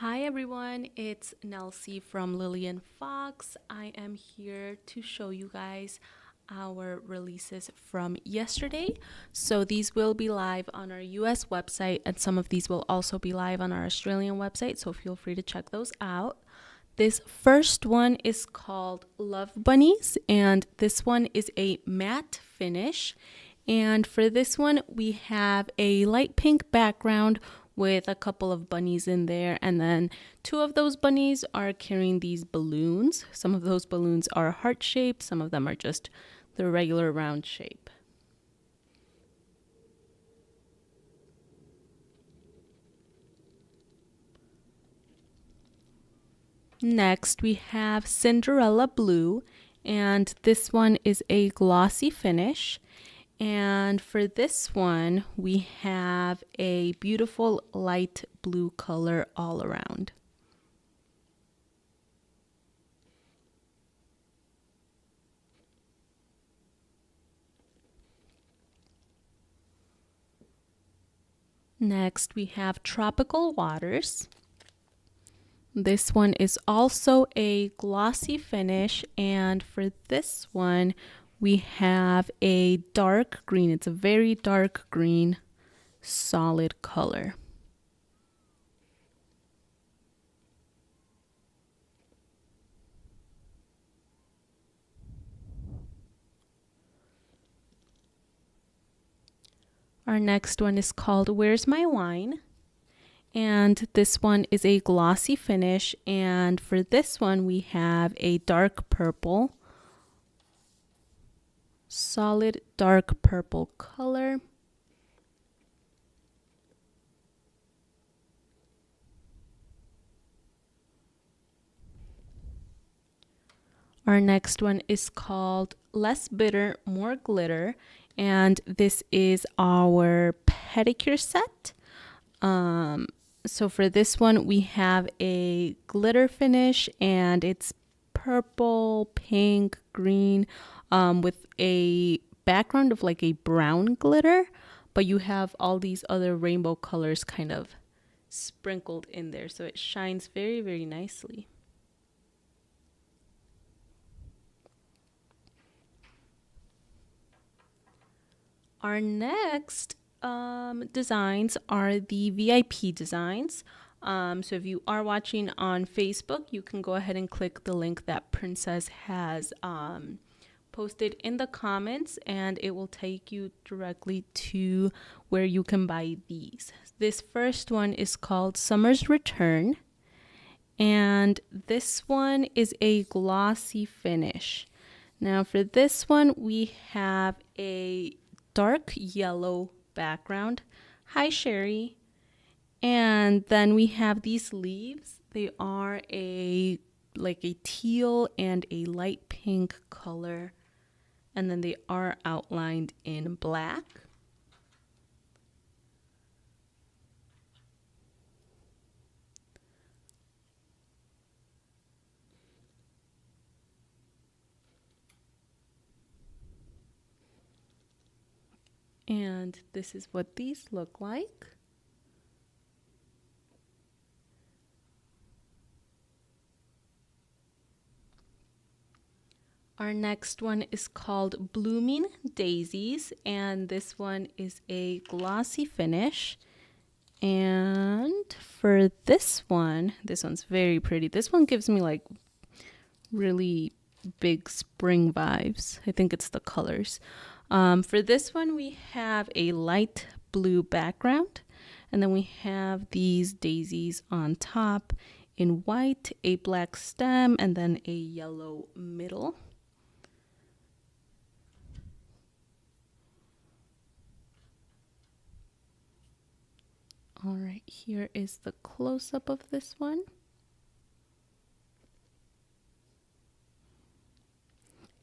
Hi everyone, it's Nelsie from Lillian Fox. I am here to show you guys our releases from yesterday. So these will be live on our US website, and some of these will also be live on our Australian website, so feel free to check those out. This first one is called Love Bunnies, and this one is a matte finish. And for this one, we have a light pink background with a couple of bunnies in there, and then two of those bunnies are carrying these balloons. Some of those balloons are heart shaped, some of them are just the regular round shape. Next, we have Cinderella Blue, and this one is a glossy finish. And for this one, we have a beautiful light blue color all around. Next, we have Tropical Waters. This one is also a glossy finish, and for this one, we have a dark green. It's a very dark green, solid color. Our next one is called Where's My Wine? And this one is a glossy finish, and for this one we have a dark purple, solid dark purple color. Our next one is called Less Bitter, More Glitter, and this is our pedicure set. So for this one, we have a glitter finish, and it's purple, pink, green, with a background of like a brown glitter, but you have all these other rainbow colors kind of sprinkled in there, so it shines very, very nicely. Our next designs are the VIP designs. So if you are watching on Facebook, you can go ahead and click the link that Princess has posted in the comments, and it will take you directly to where you can buy these. This first one is called Summer's Return, and this one is a glossy finish. Now for this one, we have a dark yellow background. Hi, Sherry. And then we have these leaves. They are a teal and a light pink color. And then they are outlined in black. And this is what these look like. Our next one is called Blooming Daisies, and this one is a glossy finish. And for this one's very pretty. This one gives me like really big spring vibes. I think it's the colors. For this one, we have a light blue background, and then we have these daisies on top in white, a black stem, and then a yellow middle. All right, here is the close-up of this one.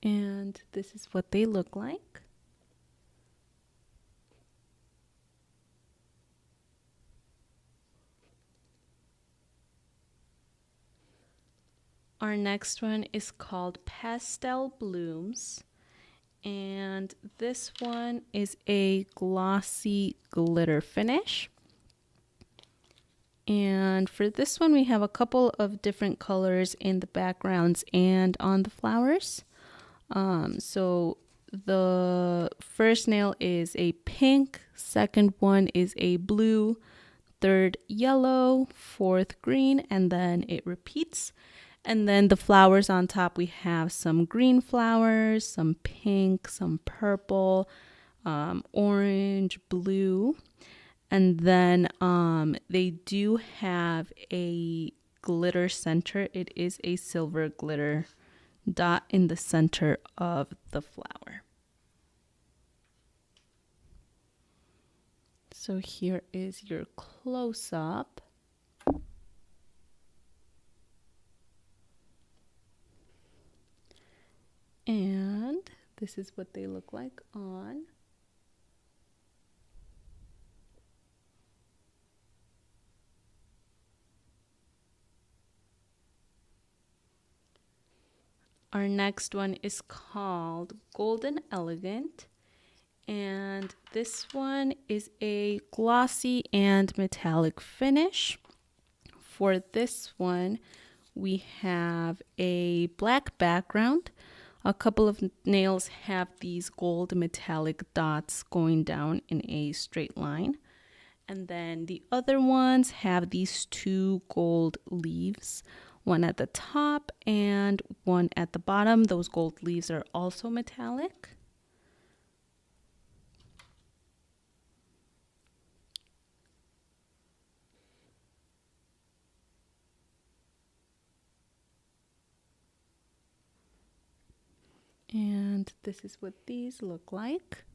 And this is what they look like. Our next one is called Pastel Blooms. And this one is a glossy glitter finish. And for this one, we have a couple of different colors in the backgrounds and on the flowers. So the first nail is a pink, second one is a blue, third yellow, fourth green, and then it repeats. And then the flowers on top, we have some green flowers, some pink, some purple, orange, blue. And then they do have a glitter center. It is a silver glitter dot in the center of the flower. So here is your close-up. And this is what they look like on. Our next one is called Golden Elegant. And this one is a glossy and metallic finish. For this one, we have a black background. A couple of nails have these gold metallic dots going down in a straight line. And then the other ones have these two gold leaves, one at the top and one at the bottom. Those gold leaves are also metallic. And this is what these look like.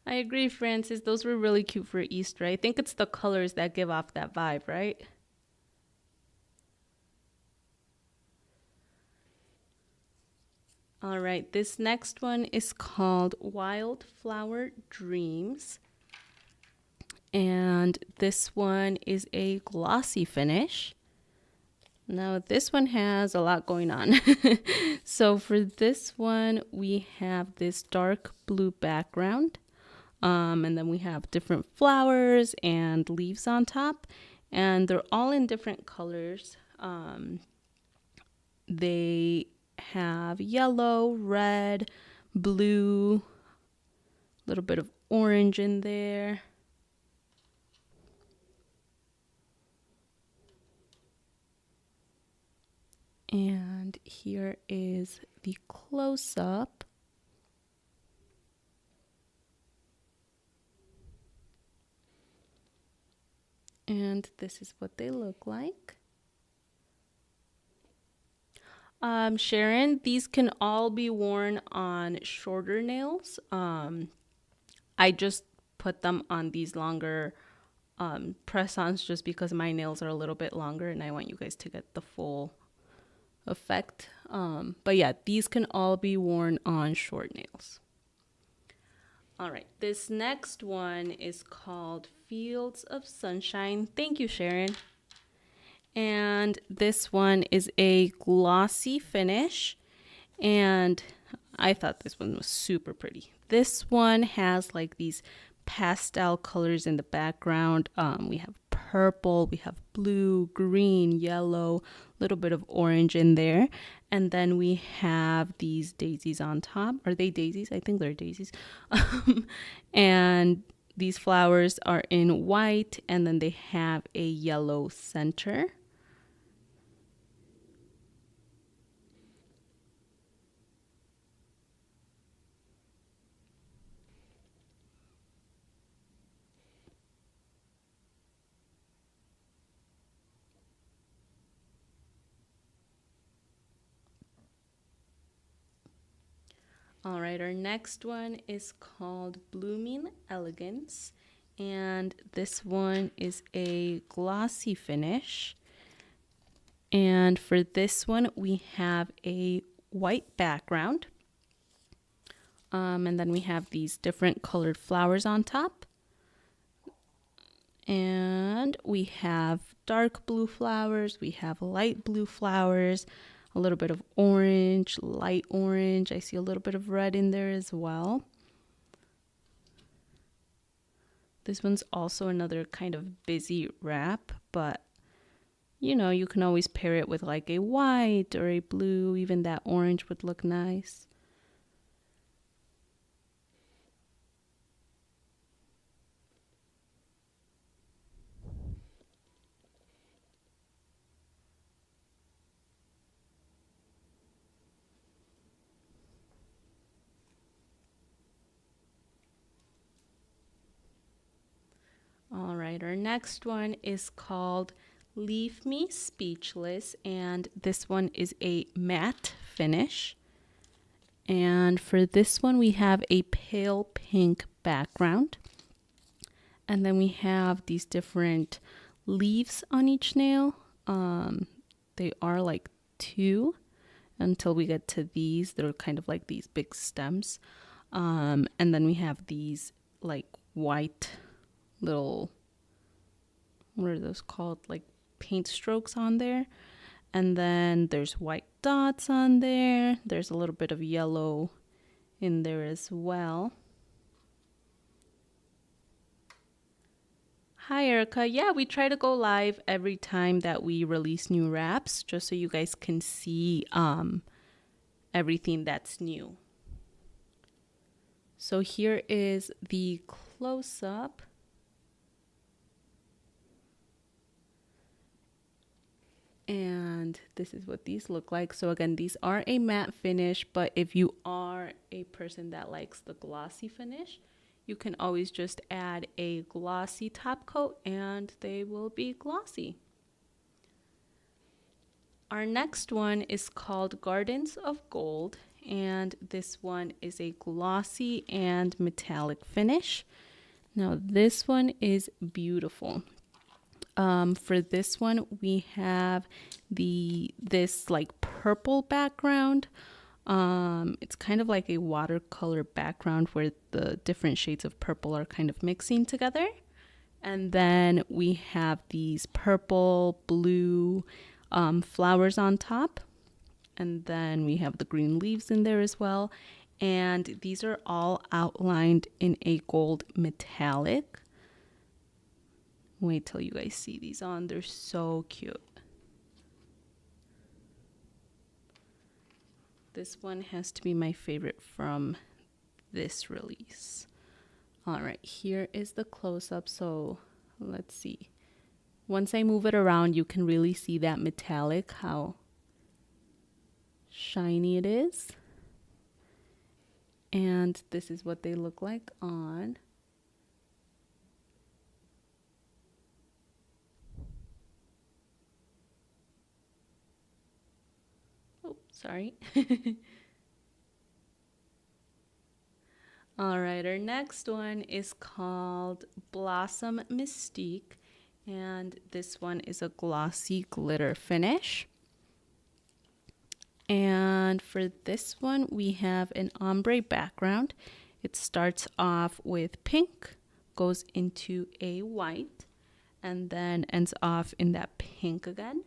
I agree, Francis. Those were really cute for Easter. I think it's the colors that give off that vibe, right? All right, this next one is called Wildflower Dreams. And this one is a glossy finish. Now this one has a lot going on. So for this one, we have this dark blue background. And then we have different flowers and leaves on top. And they're all in different colors. They have yellow, red, blue, a little bit of orange in there. And here is the close-up. And this is what they look like. Sharon, these can all be worn on shorter nails. I just put them on these longer press-ons just because my nails are a little bit longer and I want you guys to get the full effect. But yeah, these can all be worn on short nails. All right, this next one is called Fields of Sunshine. Thank you, Sharon. And this one is a glossy finish. And I thought this one was super pretty. This one has like these pastel colors in the background. We have purple, we have blue, green, yellow, a little bit of orange in there. And then we have these daisies on top. Are they daisies? I think they're daisies. And these flowers are in white, and then they have a yellow center. All right, our next one is called Blooming Elegance, and this one is a glossy finish. And for this one, we have a white background. And then we have these different colored flowers on top. And we have dark blue flowers, we have light blue flowers, a little bit of orange, light orange. I see a little bit of red in there as well. This one's also another kind of busy wrap, but you know, you can always pair it with like a white or a blue. Even that orange would look nice. All right, our next one is called Leave Me Speechless, and this one is a matte finish. And for this one, we have a pale pink background. And then we have these different leaves on each nail. They are like two until we get to these. They're kind of like these big stems. And then we have these like white little, what are those called? Like paint strokes on there. And then there's white dots on there. There's a little bit of yellow in there as well. Hi, Erica. Yeah, we try to go live every time that we release new wraps, just so you guys can see everything that's new. So here is the close-up. And this is what these look like. So again, these are a matte finish, but if you are a person that likes the glossy finish, you can always just add a glossy top coat and they will be glossy. Our next one is called Gardens of Gold, and this one is a glossy and metallic finish. Now this one is beautiful. For this one, we have this like purple background. It's kind of like a watercolor background where the different shades of purple are kind of mixing together. And then we have these purple, blue flowers on top. And then we have the green leaves in there as well. And these are all outlined in a gold metallic. Wait till you guys see these on. They're so cute. This one has to be my favorite from this release. All right, here is the close-up. So let's see. Once I move it around, you can really see that metallic, how shiny it is. And this is what they look like on. Oh, sorry. All right, our next one is called Blossom Mystique, and this one is a glossy glitter finish. And for this one, we have an ombre background. It starts off with pink, goes into a white, and then ends off in that pink again.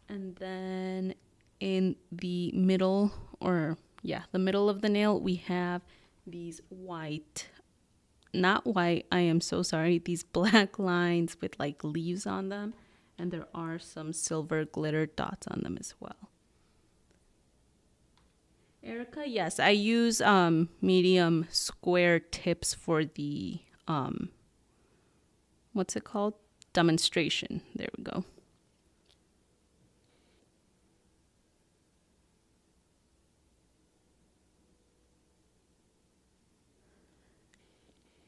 And then in the middle, the middle of the nail, we have these not white, I am so sorry, these black lines with like leaves on them. And there are some silver glitter dots on them as well. Erica, yes, I use medium square tips for the, what's it called? Demonstration. There we go.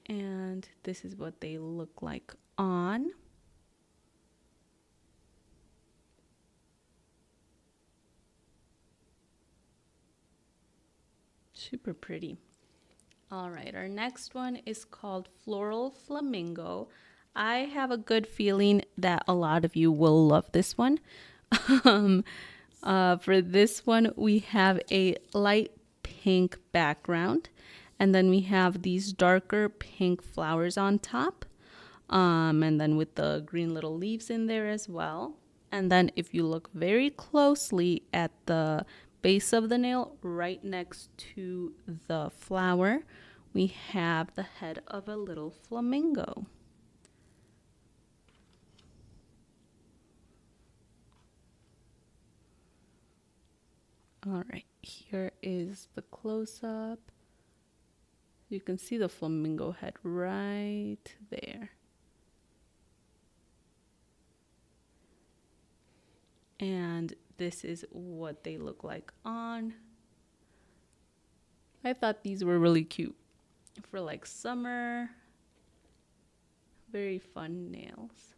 And this is what they look like on. Super pretty. All right, our next one is called Floral Flamingo. I have a good feeling that a lot of you will love this one. For this one, we have a light pink background, and then we have these darker pink flowers on top, and then with the green little leaves in there as well. And then if you look very closely at the base of the nail, right next to the flower, we have the head of a little flamingo. All right, here is the close-up. You can see the flamingo head right there. And this is what they look like on. I thought these were really cute for like summer. Very fun nails.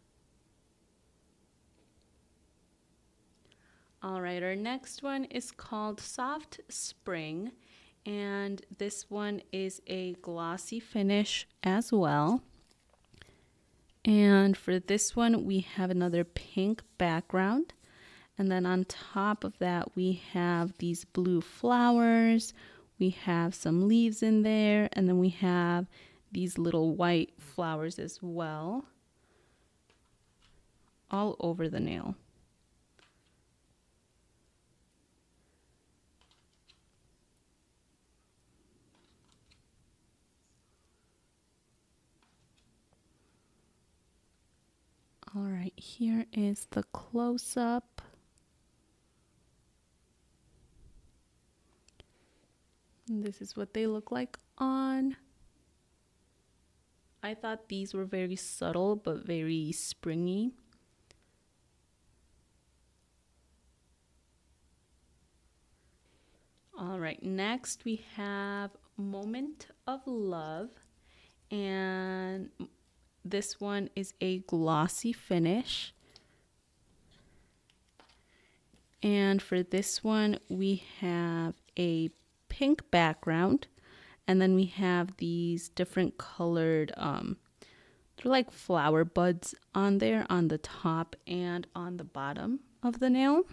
All right, our next one is called Soft Spring, and this one is a glossy finish as well. And for this one, we have another pink background. And then on top of that, we have these blue flowers. We have some leaves in there. And then we have these little white flowers as well, all over the nail. All right, here is the close-up. This is what they look like on. I thought these were very subtle but very springy. All right, next we have Moment of Love, and this one is a glossy finish. And for this one, we have a pink background, and then we have these different colored they're like flower buds on there on the top and on the bottom of the nail.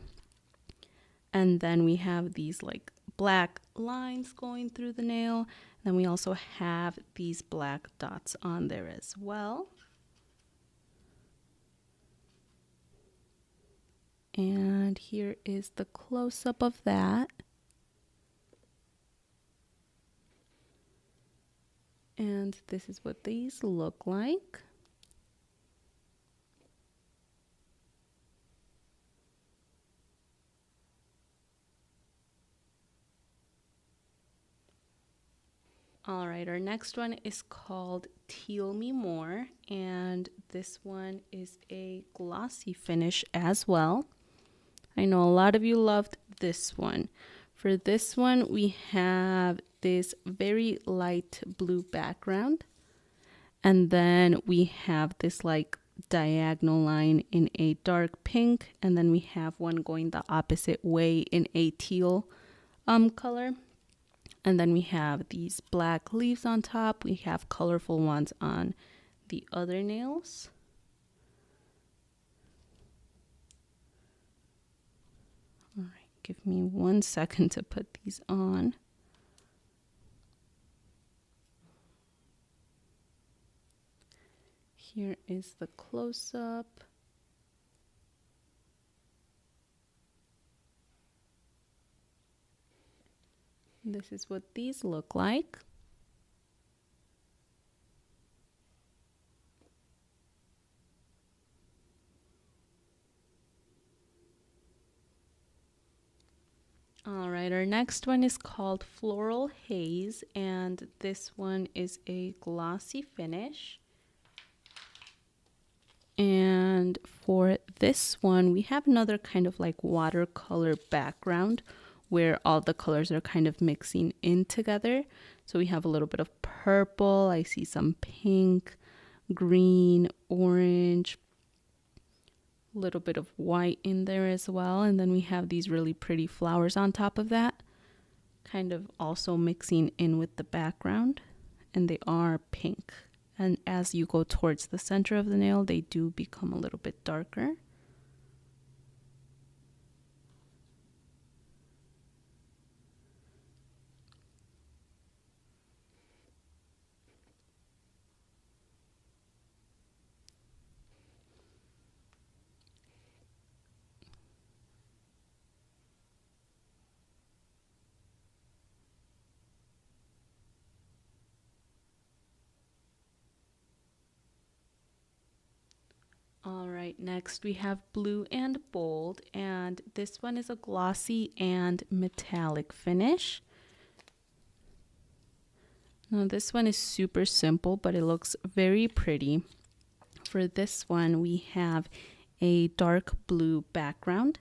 And then we have these like black lines going through the nail. Then we also have these black dots on there as well. And here is the close-up of that. And this is what these look like. All right, our next one is called Teal Me More, and this one is a glossy finish as well. I know a lot of you loved this one. For this one, we have this very light blue background, and then we have this like diagonal line in a dark pink, and then we have one going the opposite way in a teal color. And then we have these black leaves on top. We have colorful ones on the other nails. All right, give me 1 second to put these on. Here is the close-up. This is what these look like. All right, our next one is called Floral Haze, and this one is a glossy finish. And for this one, we have another kind of like watercolor background where all the colors are kind of mixing in together. So we have a little bit of purple, I see some pink, green, orange, a little bit of white in there as well. And then we have these really pretty flowers on top of that, kind of also mixing in with the background, and they are pink. And as you go towards the center of the nail, they do become a little bit darker. All right, next we have blue and bold, and this one is a glossy and metallic finish. Now this one is super simple, but it looks very pretty. For this one, we have a dark blue background,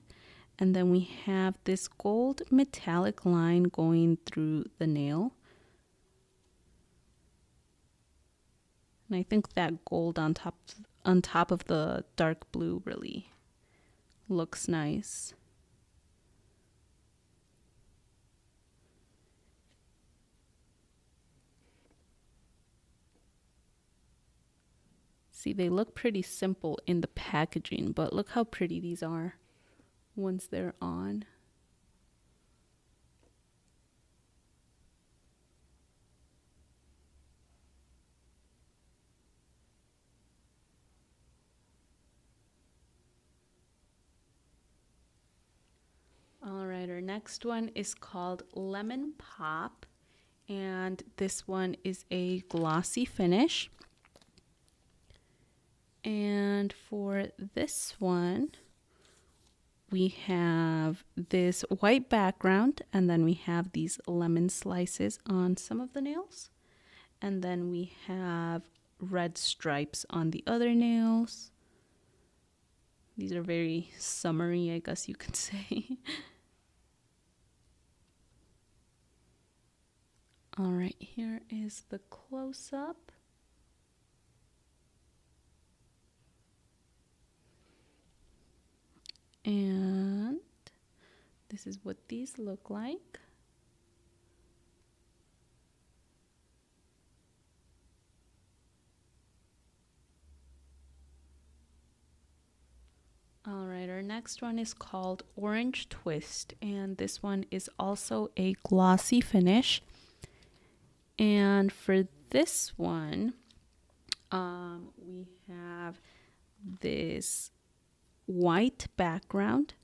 and then we have this gold metallic line going through the nail. And I think that gold on top of the dark blue really looks nice. See, they look pretty simple in the packaging, but look how pretty these are once they're on. All right, our next one is called Lemon Pop, and this one is a glossy finish. And for this one, we have this white background, and then we have these lemon slices on some of the nails. And then we have red stripes on the other nails. These are very summery, I guess you could say. All right, here is the close-up. And this is what these look like. All right, our next one is called Orange Twist, and this one is also a glossy finish. And for this one, we have this white background,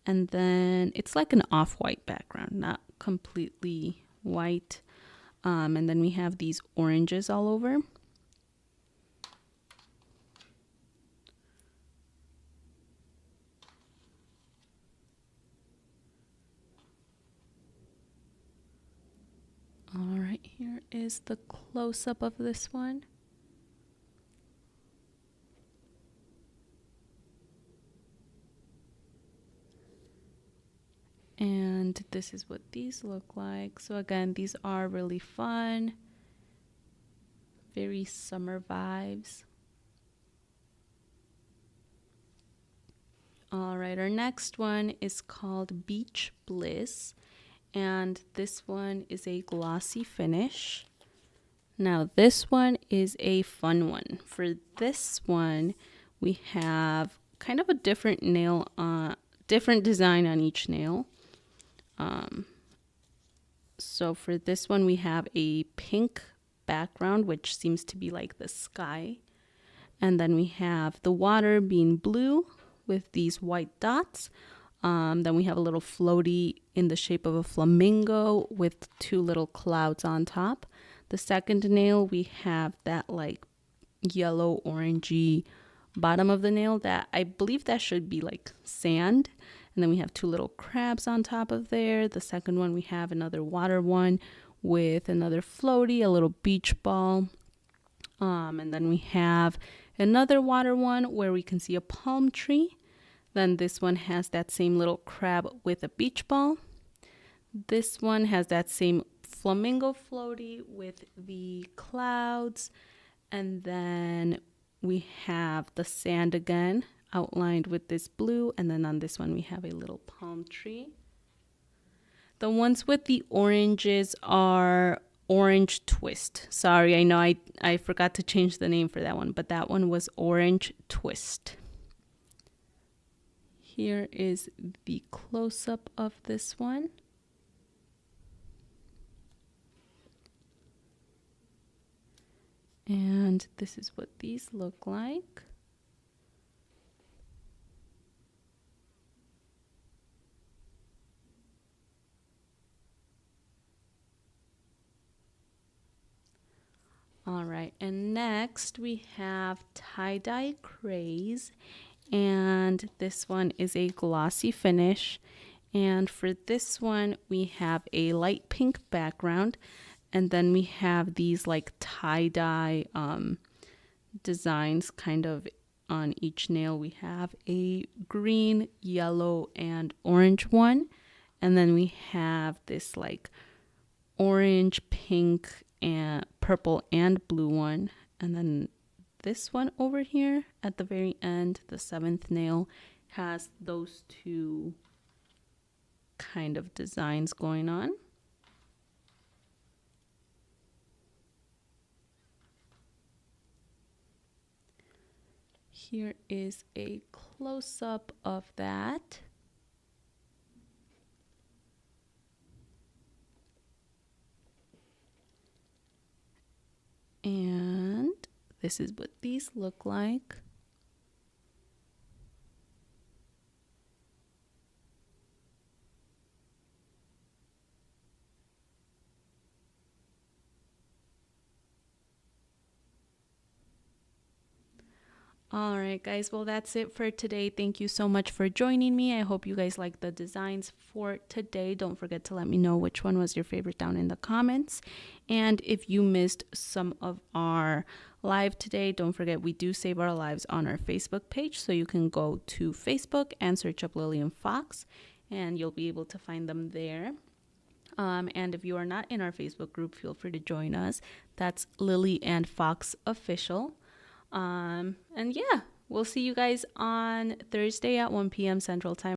and then it's like an off-white background, not completely white. And then we have these oranges all over. All right, here is the close-up of this one. And this is what these look like. So again, these are really fun, very summer vibes. All right, our next one is called Beach Bliss, and this one is a glossy finish. Now this one is a fun one. For this one, we have kind of a different nail, different design on each nail. So for this one, we have a pink background, which seems to be like the sky. And then we have the water being blue with these white dots. Then we have a little floaty in the shape of a flamingo with two little clouds on top. The second nail, we have that like yellow orangey bottom of the nail that I believe that should be like sand. And then we have two little crabs on top of there. The second one, we have another water one with another floaty, a little beach ball. And then we have another water one where we can see a palm tree. Then this one has that same little crab with a beach ball. This one has that same flamingo floaty with the clouds. And then we have the sand again outlined with this blue. And then on this one, we have a little palm tree. The ones with the oranges are Orange Twist. Sorry, I know I forgot to change the name for that one, but that one was Orange Twist. Here is the close-up of this one. And this is what these look like. All right, and next we have tie-dye craze, and this one is a glossy finish. And for this one, we have a light pink background, and then we have these like tie-dye designs kind of on each nail. We have a green, yellow, and orange one, and then we have this like orange, pink, and purple and blue one, and then this one over here at the very end, the 7th nail, has those two kind of designs going on. Here is a close-up of that. And this is what these look like. All right, guys. Well, that's it for today. Thank you so much for joining me. I hope you guys like the designs for today. Don't forget to let me know which one was your favorite down in the comments. And if you missed some of our live today, don't forget we do save our lives on our Facebook page. So you can go to Facebook and search up Lillian Fox, and you'll be able to find them there. And if you are not in our Facebook group, feel free to join us. That's Lily and Fox Official. And yeah, we'll see you guys on Thursday at 1 p.m. Central Time.